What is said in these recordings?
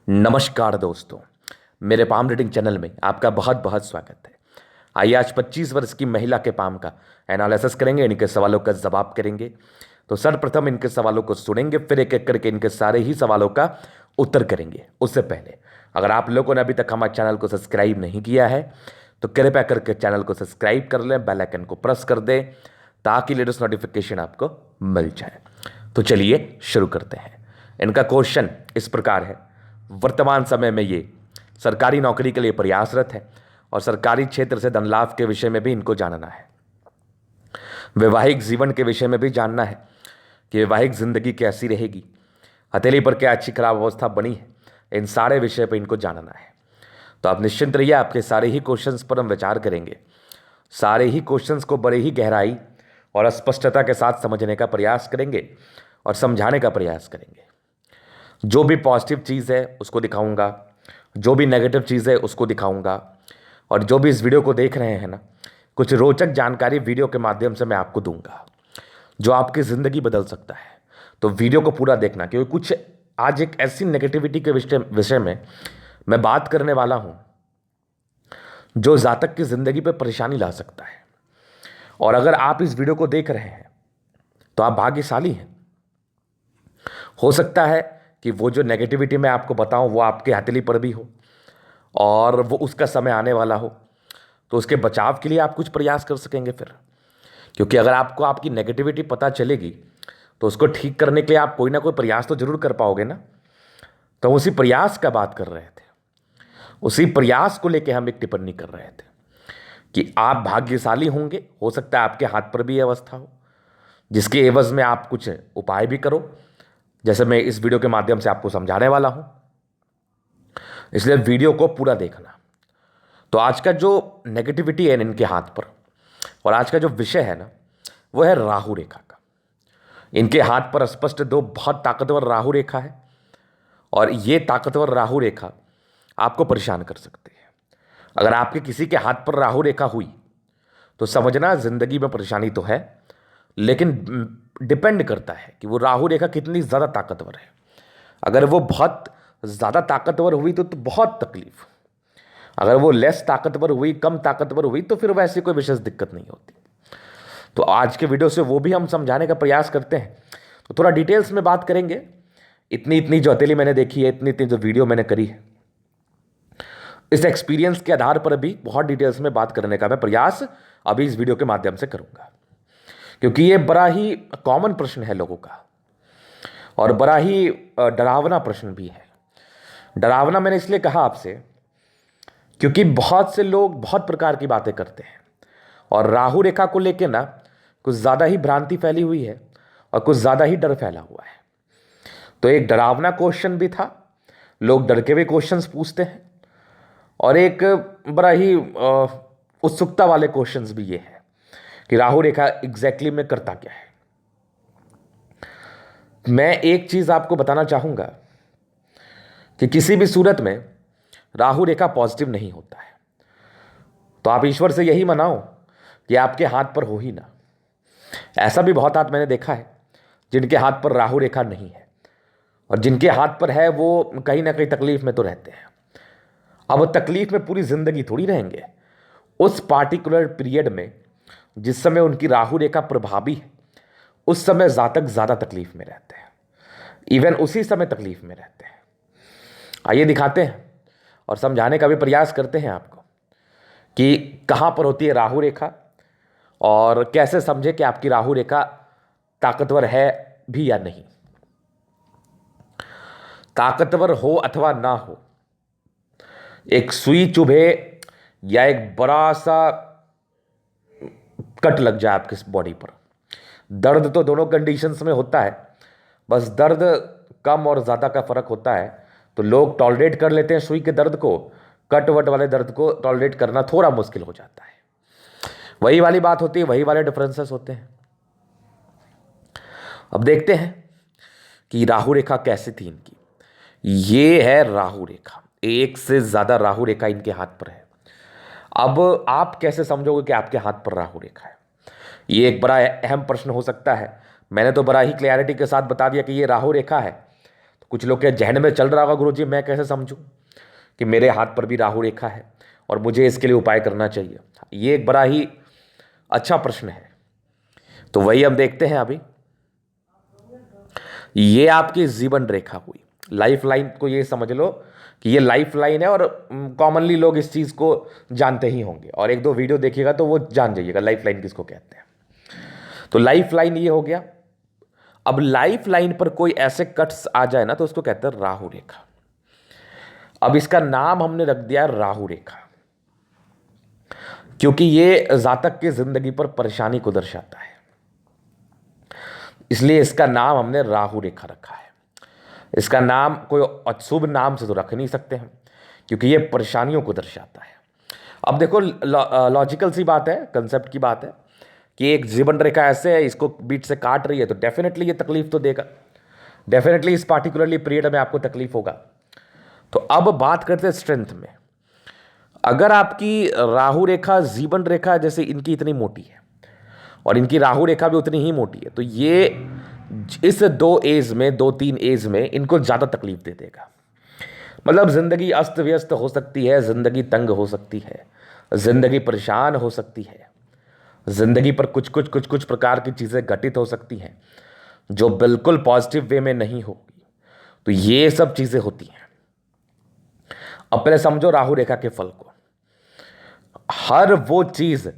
नमस्कार दोस्तों, मेरे पाम रीडिंग चैनल में आपका बहुत बहुत स्वागत है। आइए आज 25 वर्ष की महिला के पाम का एनालिसिस करेंगे, इनके सवालों का जवाब करेंगे। तो सर्वप्रथम इनके सवालों को सुनेंगे, फिर एक एक करके इनके सारे ही सवालों का उत्तर करेंगे। उससे पहले अगर आप लोगों ने अभी तक हमारे चैनल को सब्सक्राइब नहीं किया है तो कृपया करके चैनल को सब्सक्राइब कर लें, बेल आइकन को प्रेस कर दें ताकि लेटेस्ट नोटिफिकेशन आपको मिल जाए। तो चलिए शुरू करते हैं। इनका क्वेश्चन इस प्रकार है, वर्तमान समय में ये सरकारी नौकरी के लिए प्रयासरत है और सरकारी क्षेत्र से धन लाभ के विषय में भी इनको जानना है। वैवाहिक जीवन के विषय में भी जानना है कि वैवाहिक जिंदगी कैसी रहेगी, हथेली पर क्या अच्छी खराब अवस्था बनी है, इन सारे विषय पर इनको जानना है। तो आप निश्चिंत रहिए, आपके सारे ही क्वेश्चंस पर हम विचार करेंगे। सारे ही क्वेश्चंस को बड़े ही गहराई और स्पष्टता के साथ समझने का प्रयास करेंगे और समझाने का प्रयास करेंगे। जो भी पॉजिटिव चीज़ है उसको दिखाऊंगा, जो भी नेगेटिव चीज़ है उसको दिखाऊंगा, और जो भी इस वीडियो को देख रहे हैं ना, कुछ रोचक जानकारी वीडियो के माध्यम से मैं आपको दूंगा जो आपकी ज़िंदगी बदल सकता है। तो वीडियो को पूरा देखना, क्योंकि कुछ आज एक ऐसी नेगेटिविटी के विषय में मैं बात करने वाला हूं जो जातक की ज़िंदगी पर परेशानी ला सकता है। और अगर आप इस वीडियो को देख रहे हैं तो आप भाग्यशाली हैं। हो सकता है कि वो जो नेगेटिविटी मैं आपको बताऊं वो आपके हथेली पर भी हो और वो उसका समय आने वाला हो, तो उसके बचाव के लिए आप कुछ प्रयास कर सकेंगे फिर। क्योंकि अगर आपको आपकी नेगेटिविटी पता चलेगी तो उसको ठीक करने के लिए आप कोई ना कोई प्रयास तो जरूर कर पाओगे ना। तो उसी प्रयास का बात कर रहे थे, उसी प्रयास को लेकर हम एक टिप्पणी कर रहे थे कि आप भाग्यशाली होंगे। हो सकता है आपके हाथ पर भी ये अवस्था हो जिसके एवज में आप कुछ उपाय भी करो, जैसे मैं इस वीडियो के माध्यम से आपको समझाने वाला हूं। इसलिए वीडियो को पूरा देखना। तो आज का जो नेगेटिविटी है इनके हाथ पर, और आज का जो विषय है ना, वो है राहु रेखा का। इनके हाथ पर स्पष्ट दो बहुत ताकतवर राहु रेखा है, और ये ताकतवर राहु रेखा आपको परेशान कर सकती है। अगर आपके किसी के हाथ पर राहु रेखा हुई तो समझना जिंदगी में परेशानी तो है, लेकिन डिपेंड करता है कि वो राहु रेखा कितनी ज़्यादा ताकतवर है। अगर वो बहुत ज़्यादा ताकतवर हुई तो बहुत तकलीफ। अगर वो लेस ताकतवर हुई, कम ताकतवर हुई, तो फिर वैसे कोई विशेष दिक्कत नहीं होती। तो आज के वीडियो से वो भी हम समझाने का प्रयास करते हैं। तो थोड़ा डिटेल्स में बात करेंगे। इतनी इतनी जो हथेली मैंने देखी है, इतनी इतनी जो वीडियो मैंने करी है, इस एक्सपीरियंस के आधार पर भी बहुत डिटेल्स में बात करने का मैं प्रयास अभी इस वीडियो के माध्यम से करूंगा। क्योंकि ये बड़ा ही कॉमन प्रश्न है लोगों का, और बड़ा ही डरावना प्रश्न भी है। डरावना मैंने इसलिए कहा आपसे क्योंकि बहुत से लोग बहुत प्रकार की बातें करते हैं, और राहु रेखा को लेकर ना कुछ ज़्यादा ही भ्रांति फैली हुई है और कुछ ज़्यादा ही डर फैला हुआ है। तो एक डरावना क्वेश्चन भी था, लोग डर के भी क्वेश्चंस पूछते हैं, और एक बड़ा ही उत्सुकता वाले क्वेश्चंस भी ये है कि राहु रेखा एग्जैक्टली में करता क्या है। मैं एक चीज आपको बताना चाहूंगा कि किसी भी सूरत में राहु रेखा पॉजिटिव नहीं होता है। तो आप ईश्वर से यही मनाओ कि आपके हाथ पर हो ही ना। ऐसा भी बहुत हाथ मैंने देखा है जिनके हाथ पर राहु रेखा नहीं है, और जिनके हाथ पर है वो कहीं ना कहीं तकलीफ में तो रहते हैं। अब तकलीफ में पूरी जिंदगी थोड़ी रहेंगे। उस पार्टिकुलर पीरियड में जिस समय उनकी राहु रेखा प्रभावी है, उस समय जातक ज़्यादा तकलीफ में रहते हैं, इवन उसी समय तकलीफ में रहते हैं। आइए दिखाते हैं और समझाने का भी प्रयास करते हैं आपको कि कहाँ पर होती है राहु रेखा, और कैसे समझे कि आपकी राहु रेखा ताकतवर है भी या नहीं। ताकतवर हो अथवा ना हो, एक सुई चुभे या एक बड़ा सा कट लग जाए आपकी बॉडी पर, दर्द तो दोनों कंडीशंस में होता है, बस दर्द कम और ज़्यादा का फ़र्क होता है। तो लोग टॉलरेट कर लेते हैं सुई के दर्द को, कट वट वाले दर्द को टॉलरेट करना थोड़ा मुश्किल हो जाता है। वही वाली बात होती है, वही वाले डिफरेंसेस होते हैं। अब देखते हैं कि राहु रेखा कैसी थी इनकी। ये है राहु रेखा, एक से ज़्यादा राहु रेखा इनके हाथ पर है। अब आप कैसे समझोगे कि आपके हाथ पर राहु रेखा है? ये एक बड़ा अहम प्रश्न हो सकता है। मैंने तो बड़ा ही क्लैरिटी के साथ बता दिया कि ये राहु रेखा है। तो कुछ लोग के जहन में चल रहा होगा, गुरुजी मैं कैसे समझूं कि मेरे हाथ पर भी राहु रेखा है और मुझे इसके लिए उपाय करना चाहिए। ये एक बड़ा ही अच्छा प्रश्न है। तो वही हम देखते हैं अभी। ये आपकी जीवन रेखा हुई, लाइफ लाइन को ये समझ लो कि ये लाइफ लाइन है, और कॉमनली लोग इस चीज़ को जानते ही होंगे, और एक दो वीडियो देखिएगा तो वो जान जाइएगा लाइफ लाइन किसको कहते हैं। तो लाइफ लाइन ये हो गया। अब लाइफ लाइन पर कोई ऐसे कट्स आ जाए ना तो उसको कहते हैं राहु रेखा। अब इसका नाम हमने रख दिया राहु रेखा, क्योंकि ये जातक की जिंदगी पर परेशानी को दर्शाता है, इसलिए इसका नाम हमने राहु रेखा रखा है। इसका नाम कोई अशुभ नाम से तो रख नहीं सकते हम, क्योंकि ये परेशानियों को दर्शाता है। अब देखो, लॉजिकल सी बात है, कंसेप्ट की बात है कि एक जीवन रेखा ऐसे है, इसको बीच से काट रही है, तो डेफिनेटली ये तकलीफ तो देगा, डेफिनेटली इस पार्टिकुलरली पीरियड में आपको तकलीफ होगा। तो अब बात करते हैं स्ट्रेंथ में। अगर आपकी राहु रेखा जीवन रेखा जैसे इनकी इतनी मोटी है और इनकी राहु रेखा भी उतनी ही मोटी है, तो ये इस 2 एज में, 2-3 एज में इनको ज़्यादा तकलीफ दे देगा। मतलब ज़िंदगी अस्त व्यस्त हो सकती है, ज़िंदगी तंग हो सकती है, ज़िंदगी परेशान हो सकती है, ज़िंदगी पर कुछ कुछ कुछ कुछ प्रकार की चीज़ें घटित हो सकती हैं जो बिल्कुल पॉजिटिव वे में नहीं होगी। तो ये सब चीज़ें होती हैं। अब पहले समझो राहु रेखा के फल को। हर वो चीज़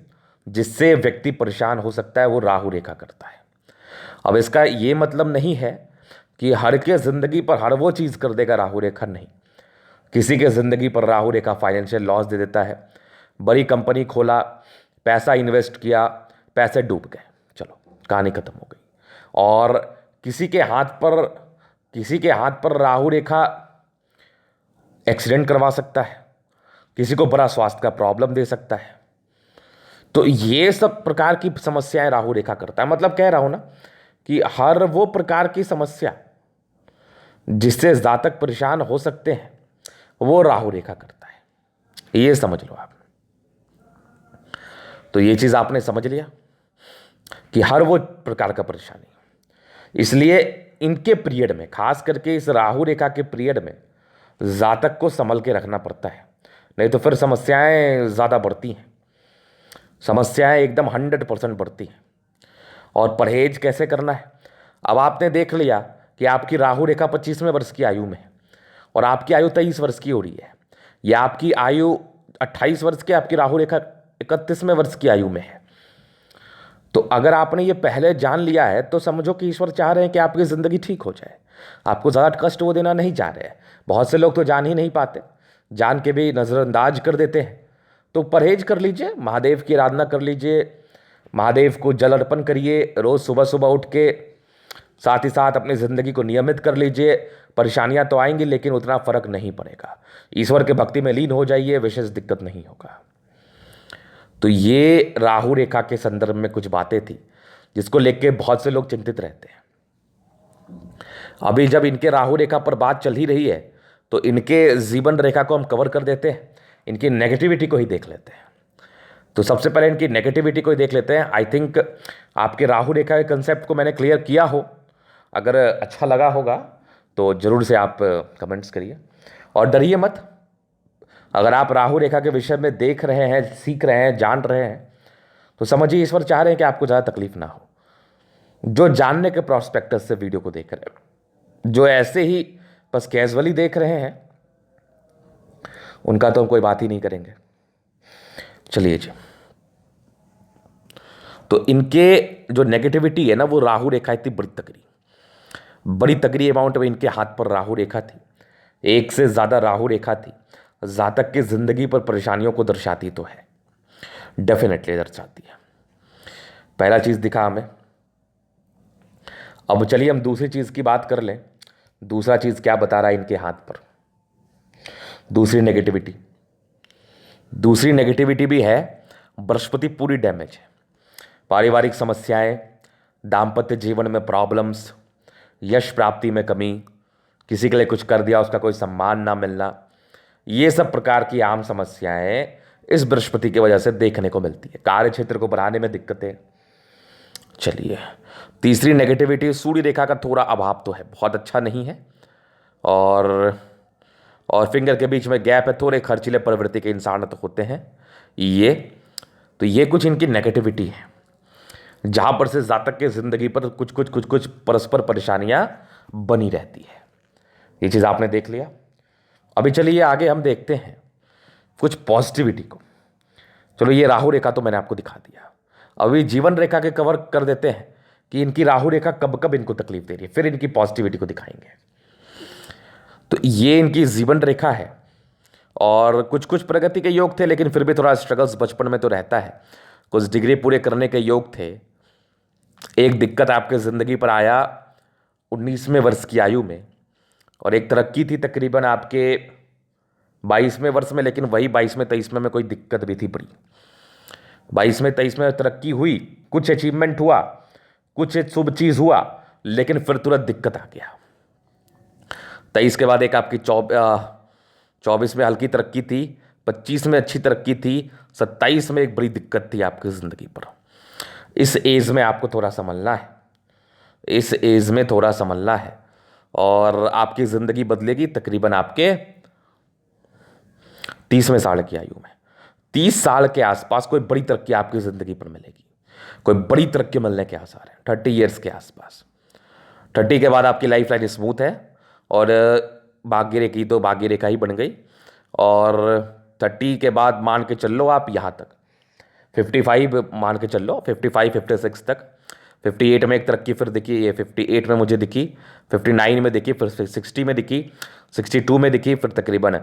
जिससे व्यक्ति परेशान हो सकता है वो राहु रेखा करता है। अब इसका ये मतलब नहीं है कि हर के ज़िंदगी पर हर वो चीज़ कर देगा राहु रेखा, नहीं। किसी के ज़िंदगी पर राहु रेखा फाइनेंशियल लॉस दे देता है, बड़ी कंपनी खोला, पैसा इन्वेस्ट किया, पैसे डूब गए, चलो कहानी खत्म हो गई। और किसी के हाथ पर राहु रेखा एक्सीडेंट करवा सकता है, किसी को बड़ा स्वास्थ्य का प्रॉब्लम दे सकता है। तो ये सब प्रकार की समस्याएं राहु रेखा करता है। मतलब कह रहा हूं ना कि हर वो प्रकार की समस्या जिससे जातक परेशान हो सकते हैं वो राहु रेखा करता है, ये समझ लो आप। तो ये चीज आपने समझ लिया कि हर वो प्रकार का परेशानी, इसलिए इनके पीरियड में, खास करके इस राहु रेखा के पीरियड में जातक को संभल के रखना पड़ता है, नहीं तो फिर समस्याएं ज़्यादा बढ़ती हैं, समस्याएं एकदम 100% बढ़ती हैं। और परहेज कैसे करना है, अब आपने देख लिया कि आपकी राहु रेखा 25वें वर्ष की आयु में है और आपकी आयु 23 वर्ष की हो रही है, या आपकी आयु 28 वर्ष की, आपकी राहु रेखा 31वें वर्ष की आयु में है। तो अगर आपने ये पहले जान लिया है तो समझो कि ईश्वर चाह रहे हैं कि आपकी ज़िंदगी ठीक हो जाए, आपको ज़्यादा कष्ट वो देना नहीं चाह रहे हैं। बहुत से लोग तो जान ही नहीं पाते, जान के भी नज़रअंदाज कर देते हैं। तो परहेज कर लीजिए, महादेव की आराधना कर लीजिए, महादेव को जल अर्पण करिए, रोज़ सुबह सुबह उठ के, साथ ही साथ अपनी ज़िंदगी को नियमित कर लीजिए। परेशानियां तो आएंगी लेकिन उतना फर्क नहीं पड़ेगा, ईश्वर के भक्ति में लीन हो जाइए, विशेष दिक्कत नहीं होगा। तो ये राहु रेखा के संदर्भ में कुछ बातें थी जिसको लेके बहुत से लोग चिंतित रहते हैं। अभी जब इनके राहु रेखा पर बात चल ही रही है तो इनके जीवन रेखा को हम कवर कर देते हैं, इनकी नेगेटिविटी को ही देख लेते हैं। तो सबसे पहले इनकी नेगेटिविटी को ही देख लेते हैं। आई थिंक आपके राहु रेखा के कंसेप्ट को मैंने क्लियर किया हो, अगर अच्छा लगा होगा तो ज़रूर से आप कमेंट्स करिए और डरिए मत। अगर आप राहु रेखा के विषय में देख रहे हैं, सीख रहे हैं, जान रहे हैं, तो समझिए ईश्वर चाह रहे हैं कि आपको ज़्यादा तकलीफ ना हो। जो जानने के प्रोस्पेक्टस से वीडियो को देख रहे हैं, जो ऐसे ही बस कैजुअली देख रहे हैं, उनका तो हम कोई बात ही नहीं करेंगे। चलिए जी, तो इनके जो नेगेटिविटी है ना, वो राहु रेखा इतनी बड़ी तगड़ी अमाउंट में इनके हाथ पर राहु रेखा थी, एक से ज़्यादा राहु रेखा थी, जातक की जिंदगी पर परेशानियों को दर्शाती तो है, डेफिनेटली दर्शाती है। पहला चीज़ दिखा हमें। अब चलिए हम दूसरी चीज़ की बात कर लें। दूसरा चीज़ क्या बता रहा है इनके हाथ पर, दूसरी नेगेटिविटी भी है, बृहस्पति पूरी डैमेज है। पारिवारिक समस्याएं, दाम्पत्य जीवन में प्रॉब्लम्स, यश प्राप्ति में कमी, किसी के लिए कुछ कर दिया उसका कोई सम्मान ना मिलना, ये सब प्रकार की आम समस्याएं इस बृहस्पति की वजह से देखने को मिलती है। कार्य क्षेत्र को बढ़ाने में दिक्कतें। चलिए, तीसरी नेगेटिविटी, सूर्य रेखा का थोड़ा अभाव तो है, बहुत अच्छा नहीं है, और और फिंगर के बीच में गैप है, थोड़े खर्चीले प्रवृत्ति के इंसान तो होते हैं ये। तो ये कुछ इनकी नेगेटिविटी है, जहां पर से जातक के जिंदगी पर कुछ कुछ कुछ कुछ परस्पर परेशानियां बनी रहती है। ये चीज आपने देख लिया। अभी चलिए आगे हम देखते हैं कुछ पॉजिटिविटी को। चलो ये राहु रेखा तो मैंने आपको दिखा दिया, अभी जीवन रेखा के कवर कर देते हैं कि इनकी राहु रेखा कब कब इनको तकलीफ दे रही है, फिर इनकी पॉजिटिविटी को दिखाएंगे। तो ये इनकी जीवन रेखा है और कुछ कुछ प्रगति के योग थे, लेकिन फिर भी थोड़ा स्ट्रगल्स बचपन में तो रहता है। कुछ डिग्री पूरे करने के योग थे। एक दिक्कत आपके ज़िंदगी पर आया 19वें वर्ष की आयु में, और एक तरक्की थी तकरीबन आपके 22वें वर्ष में, लेकिन वही 22वें 23वें में कोई दिक्कत भी थी बड़ी। 22वें 23वें तरक्की हुई, कुछ अचीवमेंट हुआ, कुछ एक शुभ चीज़ हुआ, लेकिन फिर तुरंत दिक्कत आ गया। 23 के बाद एक आपकी 24 में हल्की तरक्की थी, 25 में अच्छी तरक्की थी, 27 में एक बड़ी दिक्कत थी आपकी ज़िंदगी पर। इस एज में आपको थोड़ा संभलना है, इस एज में थोड़ा संभलना है, और आपकी ज़िंदगी बदलेगी तकरीबन आपके 30वें साल की आयु में। 30 साल के आसपास कोई बड़ी तरक्की आपकी ज़िंदगी पर मिलेगी, कोई बड़ी तरक्की मिलने के आसार हैं 30 ईयर्स के आसपास। 30 के बाद आपकी लाइफ लाइन स्मूथ है, और भाग्य रेखा की तो भाग्य रेखा ही बन गई। और 30 के बाद मान के चल लो आप यहाँ तक, 55 मान के चल लो, 55 56 तक। 58 में एक तरक्की फिर दिखी, ये 58 में मुझे दिखी, 59 में दिखी, फिर 60 में दिखी, 62 में दिखी, फिर तकरीबन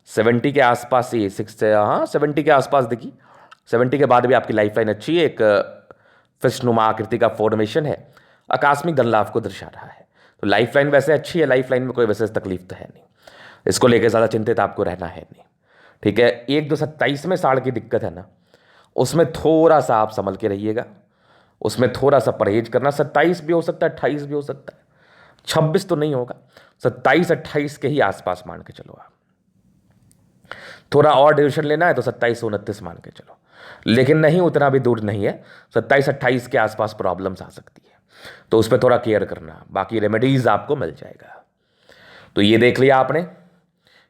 70 के आसपास, ये 70 के आसपास दिखी। 70 के बाद भी आपकी लाइफ लाइन अच्छी है, एक फिशनुमा आकृति का फॉर्मेशन है, आकस्मिक धन लाभ को दर्शा रहा है। तो लाइफ लाइन वैसे अच्छी है, लाइफ लाइन में कोई वैसे तकलीफ तो है नहीं, इसको लेकर ज़्यादा चिंतित आपको रहना है नहीं। ठीक है, एक जो 27वें साल की दिक्कत है ना, उसमें थोड़ा सा आप संभल के रहिएगा, उसमें थोड़ा सा परहेज करना। 27 भी हो सकता है, 28 भी हो सकता है, 26 तो नहीं होगा, 27 28 के ही आसपास मान के चलो आप। थोड़ा और डिविजन लेना है तो 27 29 मान के चलो, लेकिन नहीं, उतना भी दूर नहीं है। 27 28 के आसपास प्रॉब्लम्स आ सकती है, तो उस पर थोड़ा केयर करना, बाकी रेमेडीज आपको मिल जाएगा। तो ये देख लिया आपने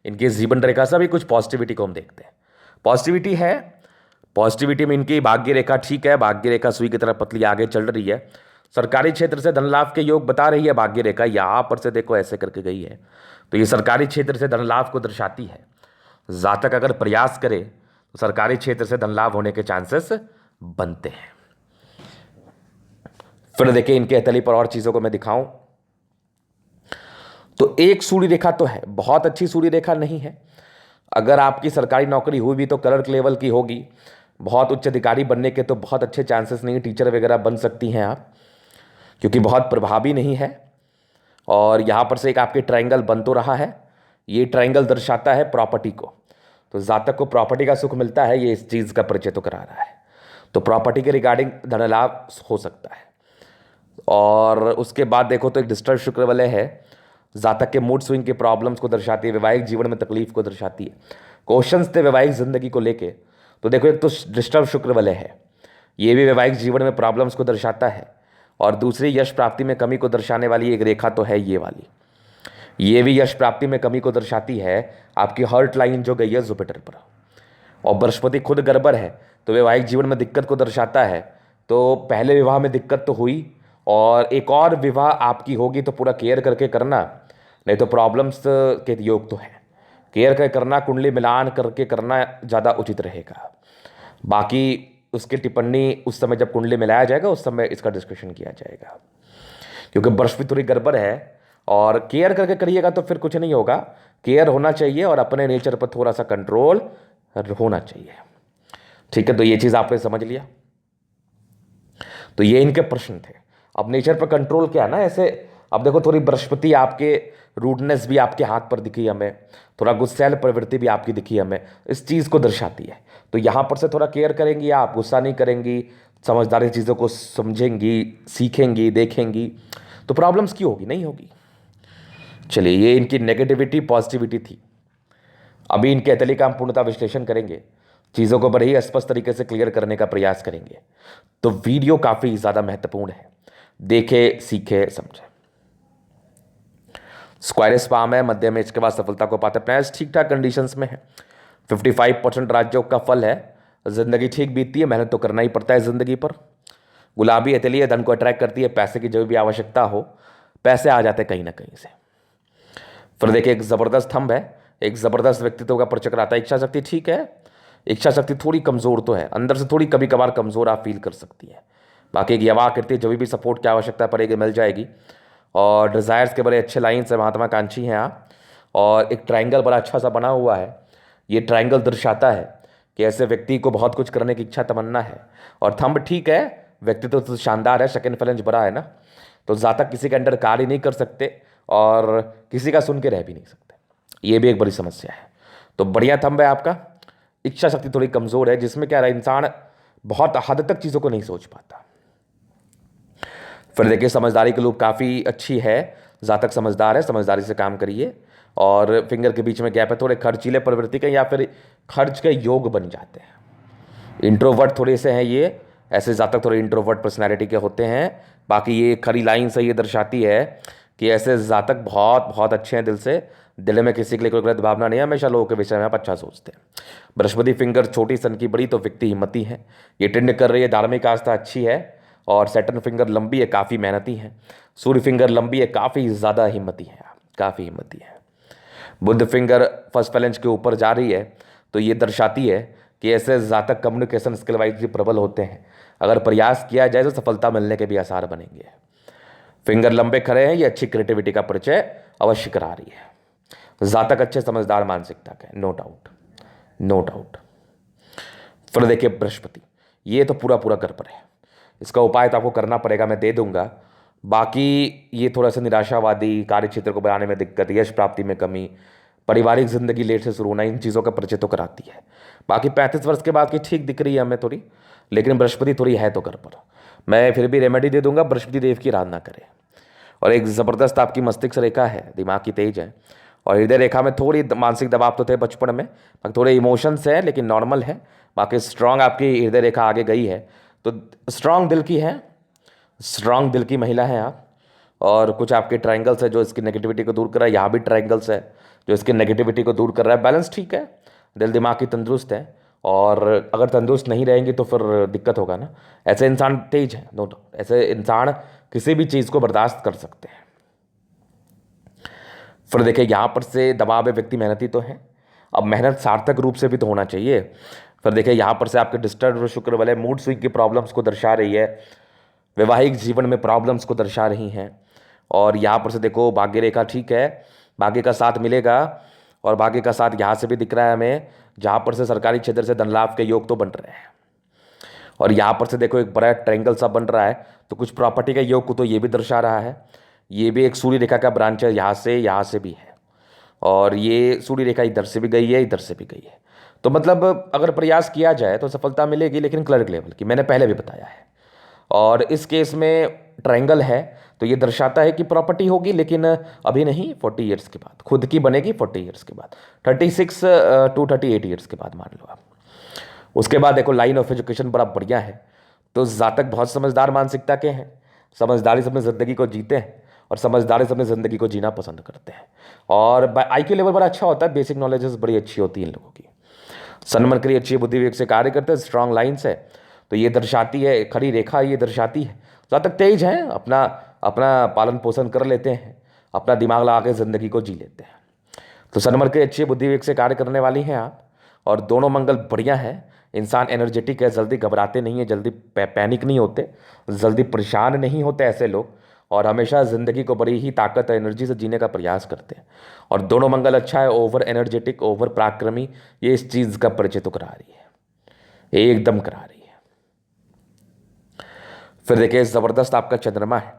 इनके जीवन रेखा से। भी कुछ पॉजिटिविटी को हम देखते हैं। पॉजिटिविटी है, पॉजिटिविटी में इनकी भाग्य रेखा ठीक है, भाग्य रेखा सुई की तरह पतली आगे चल रही है। सरकारी क्षेत्र से धन लाभ के योग बता रही है भाग्य रेखा, यहां पर से देखो ऐसे करके गई है, तो ये सरकारी क्षेत्र से धन लाभ को दर्शाती है। जातक अगर प्रयास करे तो सरकारी क्षेत्र से धन लाभ होने के चांसेस बनते हैं। फिर देखिए इनके हथेली पर और चीजों को मैं दिखाऊं तो एक सूर्य रेखा तो है, बहुत अच्छी सूर्य रेखा नहीं है। अगर आपकी सरकारी नौकरी हुई भी तो क्लर्क लेवल की होगी, बहुत उच्च अधिकारी बनने के तो बहुत अच्छे चांसेस नहीं, टीचर वगैरह बन सकती हैं आप, क्योंकि बहुत प्रभावी नहीं है। और यहाँ पर से एक आपके ट्रायंगल बन तो रहा है, ये ट्रायंगल दर्शाता है प्रॉपर्टी को, तो जातक को प्रॉपर्टी का सुख मिलता है, ये इस चीज़ का परिचय तो करा रहा है। तो प्रॉपर्टी के रिगार्डिंग धन लाभ हो सकता है। और उसके बाद देखो तो एक डिस्टर्ब शुक्र वलय है, जातक के मूड स्विंग के प्रॉब्लम्स को दर्शाती है, वैवाहिक जीवन में तकलीफ को दर्शाती है। क्वेश्चंस थे वैवाहिक जिंदगी को लेके, तो देखो एक तो डिस्टर्ब शुक्र वलय है, ये भी वैवाहिक जीवन में प्रॉब्लम्स को दर्शाता है। और दूसरी यश प्राप्ति में कमी को दर्शाने वाली एक रेखा तो है ये वाली, ये भी यश प्राप्ति में कमी को दर्शाती है। आपकी हर्ट लाइन जो गई है जुपिटर पर, और बृहस्पति खुद गड़बड़ है, तो वैवाहिक जीवन में दिक्कत को दर्शाता है। तो पहले विवाह में दिक्कत तो हुई, और एक और विवाह आपकी होगी तो पूरा केयर करके करना, नहीं तो प्रॉब्लम्स के योग तो है। केयर करके करना, कुंडली मिलान करके करना ज़्यादा उचित रहेगा। बाकी उसकी टिप्पणी उस समय जब कुंडली मिलाया जाएगा उस समय इसका डिस्कशन किया जाएगा, क्योंकि बृहस्पति थोड़ी गड़बड़ है। और केयर करके करिएगा तो फिर कुछ नहीं होगा, केयर होना चाहिए और अपने नेचर पर थोड़ा सा कंट्रोल होना चाहिए। ठीक है, तो ये चीज़ आपने समझ लिया। तो ये इनके प्रश्न थे। अब नेचर पर कंट्रोल क्या है ना, ऐसे अब देखो थोड़ी बृहस्पति आपके रूडनेस भी आपके हाथ पर दिखी हमें, थोड़ा गुस्सैल प्रवृत्ति भी आपकी दिखी हमें, इस चीज़ को दर्शाती है। तो यहाँ पर से थोड़ा केयर करेंगी आप, गुस्सा नहीं करेंगी, समझदारी चीज़ों को समझेंगी, सीखेंगी, देखेंगी, तो प्रॉब्लम्स क्यों होगी, नहीं होगी। चलिए, ये इनकी नेगेटिविटी पॉजिटिविटी थी। अभी इनके हथेली का हम पूर्णतः विश्लेषण करेंगे, चीज़ों को बड़े ही स्पष्ट तरीके से क्लियर करने का प्रयास करेंगे। तो वीडियो काफ़ी ज़्यादा महत्वपूर्ण है, देखे, सीखे, समझे। स्क्वायरस पाम है, मध्यम एज के बाद सफलता को पाते हैं। प्लैनेट्स ठीक ठाक कंडीशंस में है। 55% राजयोग का फल है। जिंदगी ठीक बीतती है, मेहनत तो करना ही पड़ता है जिंदगी पर। गुलाबी हथेली है, धन को अट्रैक्ट करती है। पैसे की जब भी आवश्यकता हो पैसे आ जाते हैं कहीं ना कहीं से। फिर देखिए एक जबरदस्त थंब है, एक जबरदस्त व्यक्तित्व का प्रचक्र आता है। इच्छा शक्ति ठीक है, इच्छा शक्ति थोड़ी कमजोर तो है, अंदर से थोड़ी कभी कभार कमजोर आप फील कर सकती है। बाकी एक यवा करती है, जब भी सपोर्ट की आवश्यकता पड़ेगी मिल जाएगी। और डिज़ायर्स के बड़े अच्छे लाइन्स है, महात्माकांक्षी हैं आप। और एक ट्रायंगल बड़ा अच्छा सा बना हुआ है। ये ट्रायंगल दर्शाता है कि ऐसे व्यक्ति को बहुत कुछ करने की इच्छा तमन्ना है। और थंब ठीक है, व्यक्तित्व तो शानदार है, सेकंड फ्लेंज बड़ा है ना, तो जातक किसी के अंडर कार्य नहीं कर सकते और किसी का सुन के रह भी नहीं सकते। ये भी एक बड़ी समस्या है। तो बढ़िया थंब है आपका। इच्छा शक्ति थोड़ी कमजोर है, जिसमें क्या रहा, इंसान बहुत हद तक चीज़ों को नहीं सोच पाता। फिर देखिए समझदारी की लूप काफ़ी अच्छी है, जातक समझदार है, समझदारी से काम करिए। और फिंगर के बीच में गैप है, थोड़े खर्चीले प्रवृत्ति के या फिर खर्च के योग बन जाते हैं। इंट्रोवर्ट थोड़े से हैं ये, ऐसे जातक थोड़े इंट्रोवर्ट पर्सनैलिटी के होते हैं। बाकी ये खरी लाइन से ये दर्शाती है कि ऐसे जातक बहुत बहुत अच्छे हैं दिल से, दिल में किसी के लिए कोई गलत भावना नहीं है, हमेशा लोगों के विषय में आप अच्छा सोचते हैं। बृहस्पति फिंगर छोटी सन की बड़ी, तो व्यक्ति हिम्मती है, ये टिंड कर रही है, धार्मिक आस्था अच्छी है। और सैटर्न फिंगर लंबी है, काफ़ी मेहनती है। सूर्य फिंगर लंबी है, काफ़ी ज़्यादा हिम्मती है, काफ़ी हिम्मती है। बुध फिंगर फर्स्ट फैलेंज के ऊपर जा रही है, तो ये दर्शाती है कि ऐसे जातक कम्युनिकेशन स्किल वाइज भी प्रबल होते हैं। अगर प्रयास किया जाए तो सफलता मिलने के भी आसार बनेंगे। फिंगर लंबे खड़े हैं, ये अच्छी क्रिएटिविटी का परिचय अवश्य करा रही है। जातक अच्छे समझदार मानसिकता के, नो डाउट, नो डाउट। फिर देखिए बृहस्पति, ये तो पूरा पूरा घर पर है, इसका उपाय तो आपको करना पड़ेगा, मैं दे दूंगा। बाकी ये थोड़ा सा निराशावादी, कार्य क्षेत्र को बनाने में दिक्कत, यश प्राप्ति में कमी, पारिवारिक जिंदगी लेट से शुरू होना, इन चीज़ों का परिचय तो कराती है। बाकी 35 वर्ष के बाद की ठीक दिख रही है हमें थोड़ी, लेकिन बृहस्पति थोड़ी है तो घर पर। मैं फिर भी रेमेडी दे दूंगा, बृहस्पति देव की आराधना करें। और एक ज़बरदस्त आपकी मस्तिष्क रेखा है, दिमाग की तेज है। और हृदय रेखा में थोड़ी मानसिक दबाव तो थे बचपन में, थोड़े इमोशंस हैं लेकिन नॉर्मल है। बाकी स्ट्रांग आपकी हृदय रेखा आगे गई है, तो स्ट्रांग दिल की है, स्ट्रांग दिल की महिला हैं आप। और कुछ आपके ट्रायंगल्स है जो इसकी नेगेटिविटी को दूर कर रहा है, यहाँ भी ट्रायंगल्स है जो इसकी नेगेटिविटी को दूर कर रहा है। बैलेंस ठीक है, दिल दिमाग की तंदुरुस्त है। और अगर तंदुरुस्त नहीं रहेंगे तो फिर दिक्कत होगा ना। ऐसे इंसान तेज है, नो डाउट, ऐसे इंसान किसी भी चीज़ को बर्दाश्त कर सकते हैं। फिर देखिए यहाँ पर से दबाव है, व्यक्ति मेहनती तो है, अब मेहनत सार्थक रूप से भी तो होना चाहिए। फिर देखिए यहाँ पर से आपके डिस्टर्ब शुक्र वाले मूड स्विंग की प्रॉब्लम्स को दर्शा रही है, वैवाहिक जीवन में प्रॉब्लम्स को दर्शा रही हैं। और यहाँ पर से देखो भाग्य रेखा ठीक है, भाग्य का साथ मिलेगा। और भाग्य का साथ यहाँ से भी दिख रहा है हमें, जहाँ पर से सरकारी क्षेत्र से धन लाभ के योग तो बन रहे हैं। और यहाँ पर से देखो एक बड़ा ट्रायंगल सा बन रहा है, तो कुछ प्रॉपर्टी के योग को तो ये भी दर्शा रहा है। ये भी एक सूर्य रेखा का ब्रांच है, यहाँ से भी है। और ये सूर्य रेखा इधर से भी गई है, इधर से भी गई है। तो मतलब अगर प्रयास किया जाए तो सफलता मिलेगी, लेकिन क्लर्क लेवल की, मैंने पहले भी बताया है। और इस केस में ट्रायंगल है, तो ये दर्शाता है कि प्रॉपर्टी होगी, लेकिन अभी नहीं, 40 ईयर्स के बाद खुद की बनेगी, 40 ईयर्स के बाद, 36 टू 38 ईयर्स के बाद मान लो आप। उसके बाद देखो लाइन ऑफ एजुकेशन बड़ा बढ़िया है, तो जातक बहुत समझदार मानसिकता के हैं, समझदारी से अपनी ज़िंदगी को जीते हैं और समझदारी से अपनी ज़िंदगी को जीना पसंद करते हैं। और IQ लेवल बड़ा अच्छा होता है, बेसिक नॉलेजेस बड़ी अच्छी होती है इन लोगों की। सन मरकरी अच्छी बुद्धि विवेक से कार्य करते हैं, स्ट्रांग लाइन्स है, तो ये दर्शाती है, खड़ी रेखा ये दर्शाती है जातक तेज हैं, अपना अपना पालन पोषण कर लेते हैं, अपना दिमाग लगा के ज़िंदगी को जी लेते हैं। तो सनमर के अच्छी बुद्धि विवेक से कार्य करने वाली हैं आप। और दोनों मंगल बढ़िया है, इंसान एनर्जेटिक है, जल्दी घबराते नहीं है, जल्दी पैनिक नहीं होते, जल्दी परेशान नहीं होते ऐसे लोग। और हमेशा ज़िंदगी को बड़ी ही ताकत और एनर्जी से जीने का प्रयास करते हैं। और दोनों मंगल अच्छा है, ओवर एनर्जेटिक, ओवर पराक्रमी, ये इस चीज़ का परिचय तो करा रही है, एकदम करा रही है। फिर देखिए ज़बरदस्त आपका चंद्रमा है,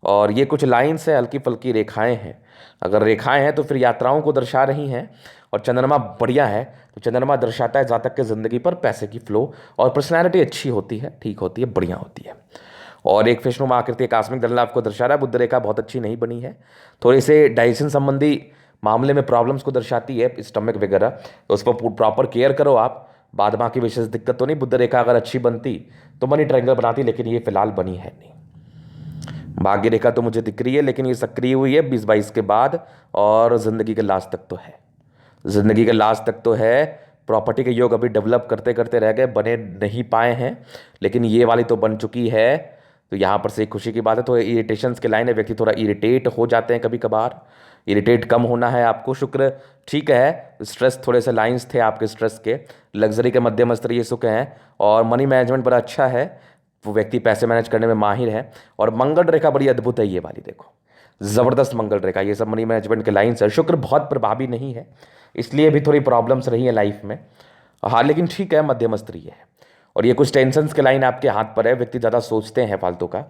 और ये कुछ लाइन्स है, हल्की फुल्की रेखाएं हैं। अगर रेखाएं हैं तो फिर यात्राओं को दर्शा रही हैं। और चंद्रमा बढ़िया है, तो चंद्रमा दर्शाता है जातक के ज़िंदगी पर पैसे की फ्लो, और पर्सनैलिटी अच्छी होती है, ठीक होती है, बढ़िया होती है। और एक विष्णु आकृति आकस्मिक धन लाभ को दर्शा रहा है। बुध रेखा बहुत अच्छी नहीं बनी है, थोड़े से डाइजेशन संबंधी मामले में प्रॉब्लम्स को दर्शाती है, स्टमक वगैरह, तो उस पर प्रॉपर केयर करो आप, बाद बाकी विशेष दिक्कत तो नहीं। बुध रेखा अगर अच्छी बनती तो मनी ट्रायंगल बनाती, लेकिन ये फिलहाल बनी है नहीं। भाग्य रेखा तो मुझे दिख रही है, लेकिन ये सक्रिय हुई है 20-22 के बाद, और ज़िंदगी के लास्ट तक तो है। ज़िंदगी के लास्ट तक तो है। प्रॉपर्टी के योग अभी डेवलप करते करते रह गए, बने नहीं पाए हैं, लेकिन ये वाली तो बन चुकी है। तो यहाँ पर से एक खुशी की बात है। तो इरिटेशंस के लाइन है, व्यक्ति थोड़ा इरिटेट हो जाते हैं कभी कभार। इरिटेट कम होना है आपको। शुक्र ठीक है, स्ट्रेस थोड़े से लाइंस थे आपके स्ट्रेस के। लग्जरी के मध्यम स्तरीय सुख हैं, और मनी मैनेजमेंट बड़ा अच्छा है। वो व्यक्ति पैसे मैनेज करने में माहिर है। और मंगल रेखा बड़ी अद्भुत है, ये वाली देखो, ज़बरदस्त मंगल रेखा। ये सब मनी मैनेजमेंट के लाइन्स है। शुक्र बहुत प्रभावी नहीं है, इसलिए भी थोड़ी प्रॉब्लम्स रही है लाइफ में। हाँ, लेकिन ठीक है, मध्यम स्तरीय है। और ये कुछ टेंशन्स के लाइन आपके हाथ पर है। व्यक्ति ज़्यादा सोचते हैं फालतू का,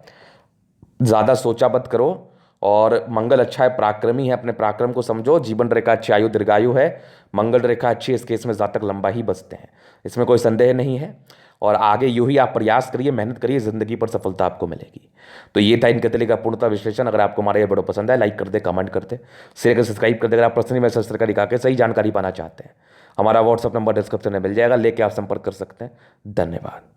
ज़्यादा सोचा मत करो। और मंगल अच्छा है, पराक्रमी है, अपने पराक्रम को समझो। जीवन रेखा अच्छी, आयु दीर्घायु है। मंगल रेखा अच्छी है, इस केस में जातक लंबा ही बचते हैं, इसमें कोई संदेह नहीं है। और आगे यूं ही आप प्रयास करिए, मेहनत करिए, जिंदगी पर सफलता आपको मिलेगी। तो ये था इनके तरीके का पूर्णतः विश्लेषण। अगर आपको हमारा ये वीडियो पसंद है, लाइक कर दे, कमेंट कर दे, शेयर कर, सब्सक्राइब कर दे। अगर आप पर्सनली मैसेज करके दिखा के सही जानकारी पाना चाहते हैं, हमारा व्हाट्सअप नंबर डिस्क्रिप्शन में मिल जाएगा, लेके आप संपर्क कर सकते हैं। धन्यवाद।